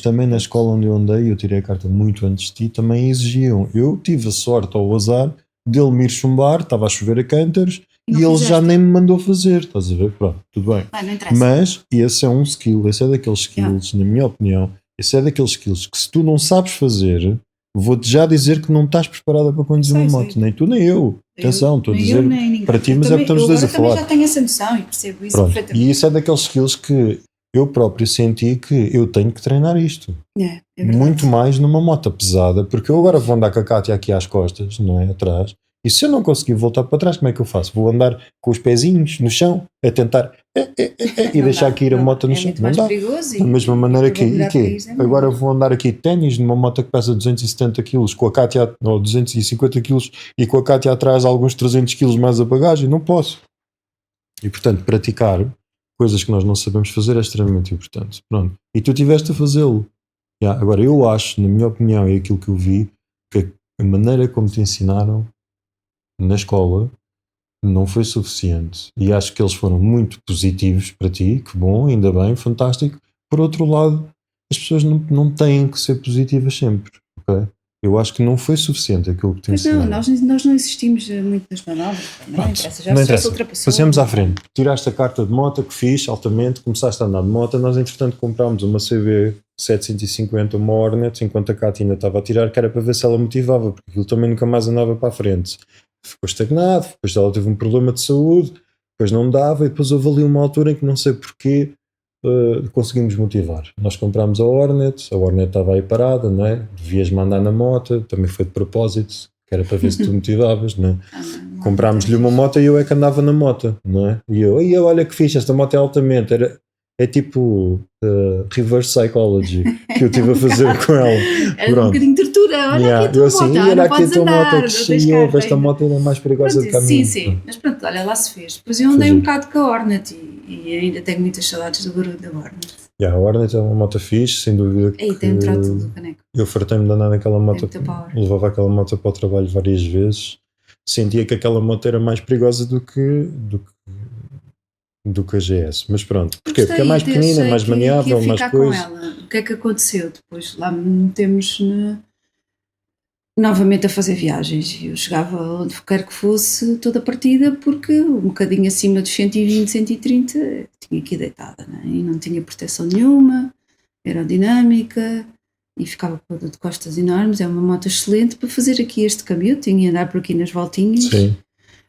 também na escola onde eu andei, eu tirei a carta muito antes de ti, também exigiam. Eu tive a sorte ou o azar dele me ir chumbar, estava a chover a cântaros e ele já nem me mandou fazer. Estás a ver? Pronto, tudo bem. Mas esse é um skill, esse é daqueles skills, na minha opinião, esse é daqueles skills que se tu não sabes fazer, vou-te já dizer que não estás preparada para conduzir uma moto, nem tu nem eu. Atenção, estou a dizer para ti, mas é porque estamos dois a falar. Eu já tenho essa noção e percebo isso perfeitamente. E isso é daqueles skills que eu próprio senti que eu tenho que treinar isto. É muito mais numa moto pesada, porque eu agora vou andar com a Kátia aqui às costas, não é? Atrás. E se eu não conseguir voltar para trás, como é que eu faço? Vou andar com os pezinhos no chão a tentar e deixar cair a moto no chão. Não dá. Da mesma maneira que agora vou andar aqui de ténis numa moto que pesa 270 kg com a Kátia, ou 250 kg e com a Kátia atrás alguns 300 kg mais a bagagem. Não posso. E portanto, praticar coisas que nós não sabemos fazer é extremamente importante. Pronto. E tu tiveste a fazê-lo. Agora, eu acho, na minha opinião, é aquilo que eu vi, que a maneira como te ensinaram na escola não foi suficiente. E acho que eles foram muito positivos para ti, que bom, ainda bem, fantástico. Por outro lado, as pessoas não têm que ser positivas sempre, ok? Eu acho que não foi suficiente aquilo que te Pois não, ensinaram. nós não insistimos muito nas manobras, não Pronto, interessa, não já se interessa. ultrapassou. Passemos à frente. Tiraste a carta de moto, que fiz altamente, começaste a andar de moto. Nós, entretanto, comprámos uma CB 750, uma Hornet, enquanto a Cátia ainda estava a tirar, que era para ver se ela motivava, porque aquilo também nunca mais andava para a frente. Ficou estagnado, depois ela teve um problema de saúde, depois não dava, e depois houve ali uma altura em que não sei porquê conseguimos motivar. Nós comprámos a Hornet estava aí parada, não é? Devias mandar na moto, também foi de propósito, que era para ver se tu motivavas, não é? Comprámos-lhe uma moto e eu é que andava na moto, não é? E eu olha que fixe, esta moto é altamente, é tipo reverse psychology que eu estive a fazer com ela. Era um bocadinho de tortura, olha aqui a tua Eu assim, moto, olha não aqui a podes tua andar, moto, não que tens cheio, carta esta ainda. moto é mais perigosa Pronto, do que a sim, minha. sim, mas pronto, olha, lá se fez. Depois eu andei um bocado com a Hornet e ainda tenho muitas saudades do barulho da Hornet. A Hornet é uma moto fixe, sem dúvida. Aí tem um trato do caneco. Eu fartei-me de andar naquela moto, Tem muita power. levava aquela moto para o trabalho várias vezes. Sentia que aquela moto era mais perigosa do que a GS, mas pronto. Porquê? Porque é mais pequenina, mais maniável, mais coisa. Com ela. O que é que aconteceu? Depois lá me metemos novamente a fazer viagens. Eu chegava onde quer que fosse toda a partida, porque um bocadinho acima dos 120, 130 tinha que ir deitada, né? E não tinha proteção nenhuma, aerodinâmica, e ficava de costas enormes. É uma moto excelente para fazer aqui este caminho, tinha que andar por aqui nas voltinhas. Sim.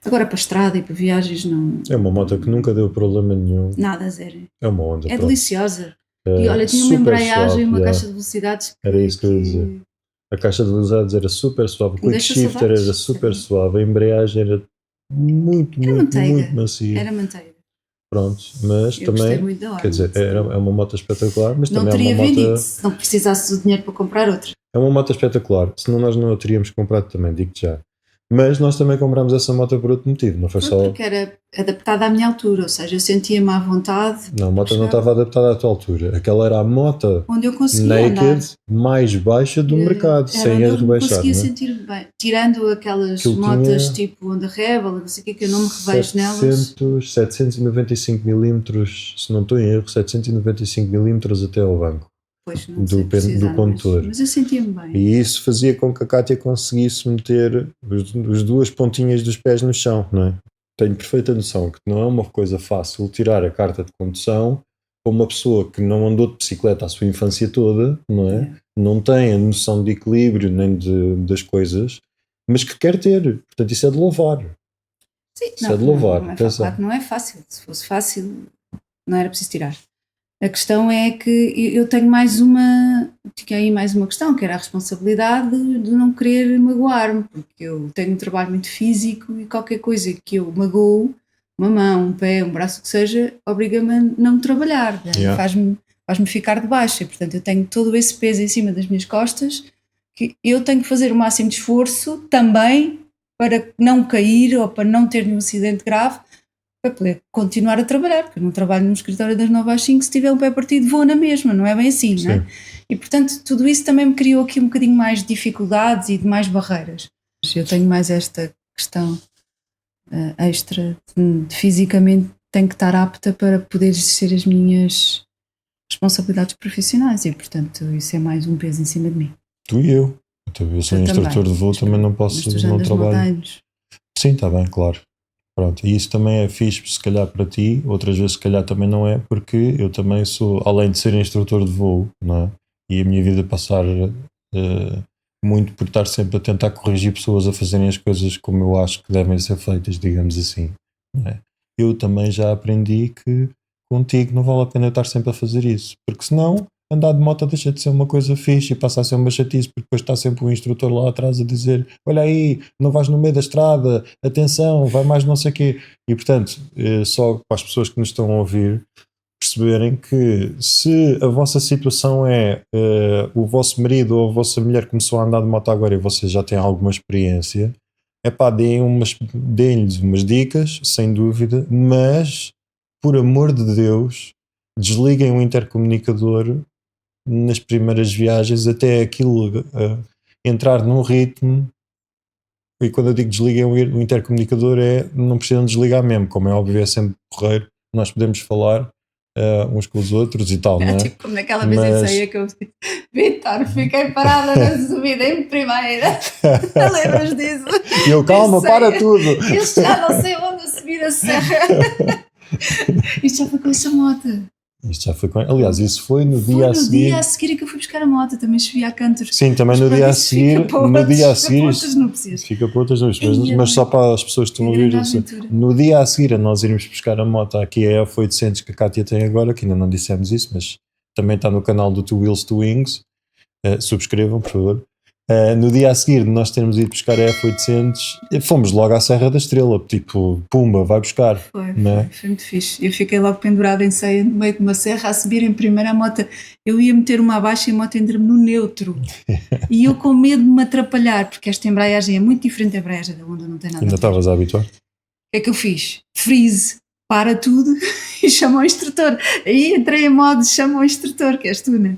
Agora para a estrada e para viagens não... É uma moto que nunca deu problema nenhum. Nada, zero. É uma onda. É pronto. deliciosa. E olha, tinha uma embreagem, uma caixa de velocidades. Era isso que eu ia dizer. A caixa de velocidades era super suave, o quick shifter era super suave, a embreagem era muito macia. Era manteiga. Pronto, mas eu também, muito da quer dizer, é uma moto espetacular, mas não também teria é uma vendido moto... se não precisasse do dinheiro para comprar outra. É uma moto espetacular, senão nós não a teríamos comprado também, digo-te já. Mas nós também comprámos essa moto por outro motivo, não foi só... Porque era adaptada à minha altura, ou seja, eu sentia-me à vontade. Não, a moto não estava adaptada à tua altura. Aquela era a moto onde eu conseguia naked andar. mais baixa do mercado, sem a rebaixar. Eu conseguia sentir bem, tirando aquelas motas tipo Honda Rebel, não sei o que eu não me revejo nelas. 795mm, se não estou em erro, 795mm até ao banco. Pois, não sei do condutor. Mas eu sentia-me bem. E isso fazia com que a Cátia conseguisse meter as duas pontinhas dos pés no chão, não é? Tenho perfeita noção que não é uma coisa fácil tirar a carta de condução para uma pessoa que não andou de bicicleta a sua infância toda, não é? Não tem a noção de equilíbrio nem das coisas, mas que quer ter. Portanto, isso é de louvar. Sim, isso é de louvar. Não é, claro que não é fácil. Se fosse fácil, não era preciso tirar. A questão é que eu tenho tinha aí mais uma questão, que era a responsabilidade de não querer magoar-me, porque eu tenho um trabalho muito físico e qualquer coisa que eu magoo, uma mão, um pé, um braço, o que seja, obriga-me a não trabalhar, faz-me ficar de baixo, e portanto eu tenho todo esse peso em cima das minhas costas, que eu tenho que fazer o máximo de esforço também para não cair ou para não ter nenhum acidente grave, para poder continuar a trabalhar, porque eu não trabalho num escritório das 9 às 5, se tiver um pé partido vou na mesma, não é bem assim, não é? E portanto tudo isso também me criou aqui um bocadinho mais de dificuldades e de mais barreiras. Eu tenho mais esta questão extra de fisicamente tenho que estar apta para poder exercer as minhas responsabilidades profissionais e portanto isso é mais um peso em cima de mim. Tu e eu sou instrutor de voo, também não posso, não trabalho. Sim, está bem, claro. Pronto, e isso também é fixe, se calhar para ti, outras vezes se calhar também não é, porque eu também sou, além de ser instrutor de voo, não é? E a minha vida passar muito por estar sempre a tentar corrigir pessoas a fazerem as coisas como eu acho que devem ser feitas, digamos assim, não é? Eu também já aprendi que contigo não vale a pena eu estar sempre a fazer isso, porque senão andar de moto deixa de ser uma coisa fixe e passa a ser uma chatice, porque depois está sempre um instrutor lá atrás a dizer, olha aí, não vais no meio da estrada, atenção, vai mais não sei o quê. E portanto, só para as pessoas que nos estão a ouvir perceberem que se a vossa situação é o vosso marido ou a vossa mulher começou a andar de moto agora e vocês já têm alguma experiência, deem-lhes umas dicas, sem dúvida, mas por amor de Deus, desliguem o intercomunicador nas primeiras viagens até aquilo entrar num ritmo e quando eu digo desliguem o intercomunicador não precisam desligar mesmo, como é óbvio, é sempre porreiro, nós podemos falar uns com os outros e tal, não é? Tipo como naquela vez em ceia que eu disse, Vitor, fiquei parada na subida em primeira. Lembras disso? E eu, calma, Em ceia. para tudo! Isto já não sei onde subir a serra. Isto já foi com essa moto. Isto já foi com... Aliás, isso foi no Foi dia a no seguir. dia a seguir que eu fui buscar a moto, também chovi a cantos. Sim, também Mas no pronto, dia a isso seguir. fica para No outros- dia a fica seguir. para outras núpcias. Fica para outras noites, Ia mas bem. só para as pessoas que estão a Que ouvir. grande aventura. No dia a seguir a nós irmos buscar a moto aqui é a F800 que a Kátia tem agora, que ainda não dissemos isso, mas também está no canal do Two Wheels, Two Wings. Subscrevam, por favor. No dia a seguir de nós termos ido buscar a F800, fomos logo à Serra da Estrela, tipo, pumba, vai buscar. Foi Né? muito fixe. Eu fiquei logo pendurada em ceia, no meio de uma serra, a subir em primeira a moto. Eu ia meter uma abaixo e a moto entra-me no neutro. E eu com medo de me atrapalhar, porque esta embreagem é muito diferente da embreagem da Honda, não tem nada Ainda a ver. estavas a habituar? O que é que eu fiz? Freeze, para tudo e chama o instrutor. Aí entrei em modo, chama o instrutor, que és tu, né?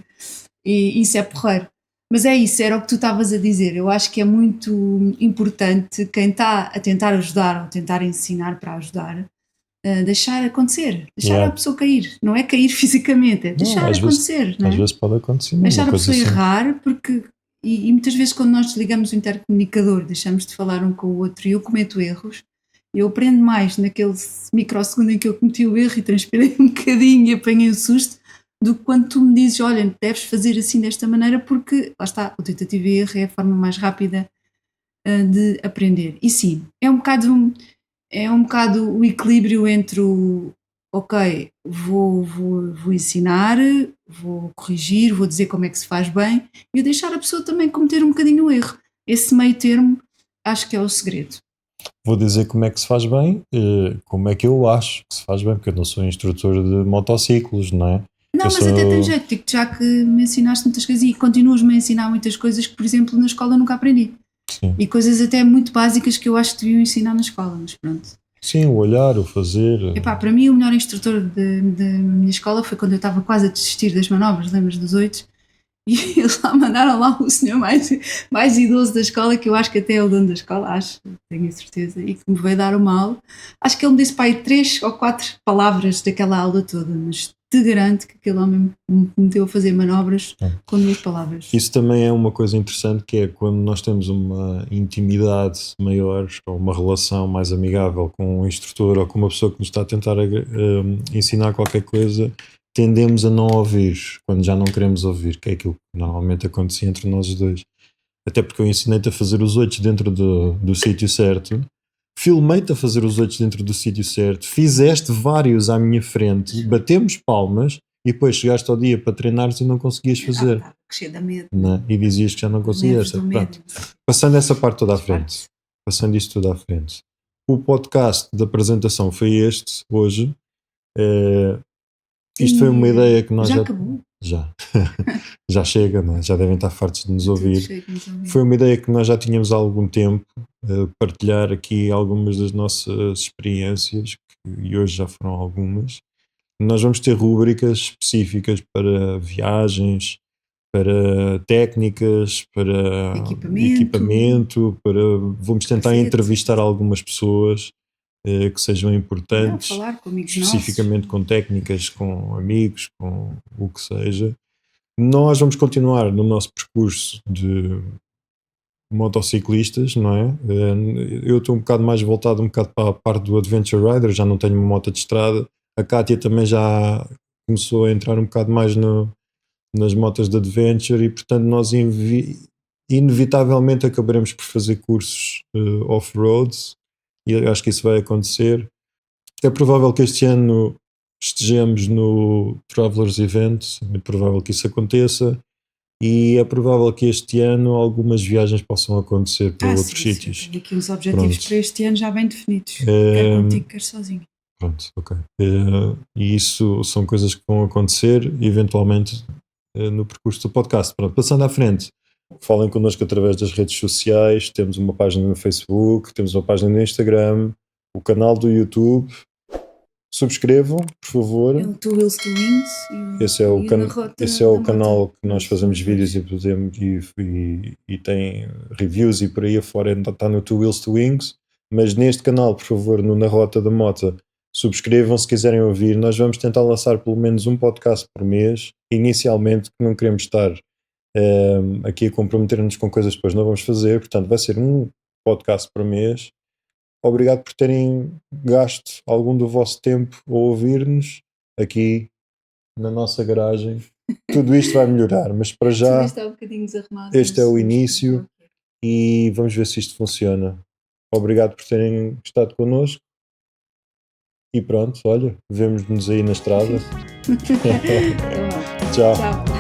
E isso é porreiro. Mas é isso, era o que tu estavas a dizer. Eu acho que é muito importante quem está a tentar ajudar ou tentar ensinar para ajudar, deixar acontecer, deixar a pessoa cair. Não é cair fisicamente, é deixar às acontecer. Às vezes pode acontecer. Deixar a coisa pessoa assim. errar, porque. E muitas vezes quando nós desligamos o intercomunicador, deixamos de falar um com o outro e eu cometo erros, eu aprendo mais naquele microsegundo em que eu cometi o erro e transpirei um bocadinho e apanhei o susto, do que quando tu me dizes, olha, deves fazer assim desta maneira, porque, lá está, o tentativa e erro é a forma mais rápida de aprender. E sim, é um bocado o equilíbrio entre o, ok, vou ensinar, vou corrigir, vou dizer como é que se faz bem, e eu deixar a pessoa também cometer um bocadinho o erro. Esse meio termo, acho que é o segredo. Vou dizer como é que se faz bem, como é que eu acho que se faz bem, porque eu não sou instrutor de motociclos, não é? Não, mas até tem jeito, digo já que me ensinaste muitas coisas e continuas-me a ensinar muitas coisas que, por exemplo, na escola nunca aprendi. Sim. E coisas até muito básicas que eu acho que deviam ensinar na escola, mas pronto. Sim, o olhar, o fazer. Epá, para mim o melhor instrutor da minha escola foi quando eu estava quase a desistir das manobras, lembras dos 8? E eles lá mandaram lá o senhor mais idoso da escola, que eu acho que até é o dono da escola, acho, tenho a certeza, e que me veio dar uma aula. Acho que ele me disse para aí 3 ou 4 palavras daquela aula toda, mas te garanto que aquele homem me meteu a fazer manobras com 2 palavras. Isso também é uma coisa interessante, que é quando nós temos uma intimidade maior ou uma relação mais amigável com um instrutor ou com uma pessoa que nos está a tentar ensinar qualquer coisa, tendemos a não ouvir quando já não queremos ouvir, que é aquilo que normalmente acontecia entre nós os dois. Até porque eu ensinei-te a fazer os 8 dentro do sítio certo, filmei-te a fazer os 8 dentro do sítio certo, fizeste vários à minha frente, batemos palmas e depois chegaste ao dia para treinares e não conseguias fazer. Cheio de medo. Não, e dizias que já não conseguias. Passando essa parte toda à frente, passando isto tudo à frente, o podcast da apresentação foi este hoje. Isto foi uma ideia que nós já acabou. Já chega, não é? Já devem estar fartos de nos ouvir. Foi uma ideia que nós já tínhamos há algum tempo, partilhar aqui algumas das nossas experiências, e hoje já foram algumas. Nós vamos ter rúbricas específicas para viagens, para técnicas, para equipamento, vamos tentar entrevistar algumas pessoas que sejam importantes, falar com amigos especificamente com técnicas, com amigos, com o que seja. Nós vamos continuar no nosso percurso de motociclistas, não é? Eu estou um bocado mais voltado para a parte do Adventure Rider, já não tenho uma moto de estrada. A Kátia também já começou a entrar um bocado mais nas motas de Adventure e, portanto, nós inevitavelmente acabaremos por fazer cursos off-road, e eu acho que isso vai acontecer. É provável que este ano estejamos no Travelers Event, é muito provável que isso aconteça, e é provável que este ano algumas viagens possam acontecer para outros sítios. Tenho aqui uns objetivos para este ano já bem definidos. Quer contigo, quer sozinho. Pronto, ok. E isso são coisas que vão acontecer eventualmente no percurso do podcast. Pronto, passando à frente, falem connosco através das redes sociais. Temos uma página no Facebook, temos uma página no Instagram, o canal do YouTube. subscrevam, por favor. É o Two Wheels, Two Wings. Esse é o, esse é o canal que nós fazemos Sim. vídeos e tem reviews e por aí afora, está no Two Wheels, Two Wings. Mas neste canal, por favor, no Na Rota da Mota, subscrevam se quiserem ouvir. Nós vamos tentar lançar pelo menos um podcast por mês. Inicialmente, que não queremos estar aqui a comprometer-nos com coisas que depois não vamos fazer. Portanto, vai ser um podcast por mês. Obrigado por terem gasto algum do vosso tempo a ouvir-nos aqui na nossa garagem. Tudo isto vai melhorar, mas para já Está um bocadinho desarrumado, este é o mas início e vamos ver se isto funciona. Obrigado por terem estado connosco e pronto, olha, vemo-nos aí na estrada. Então, Tchau. tchau.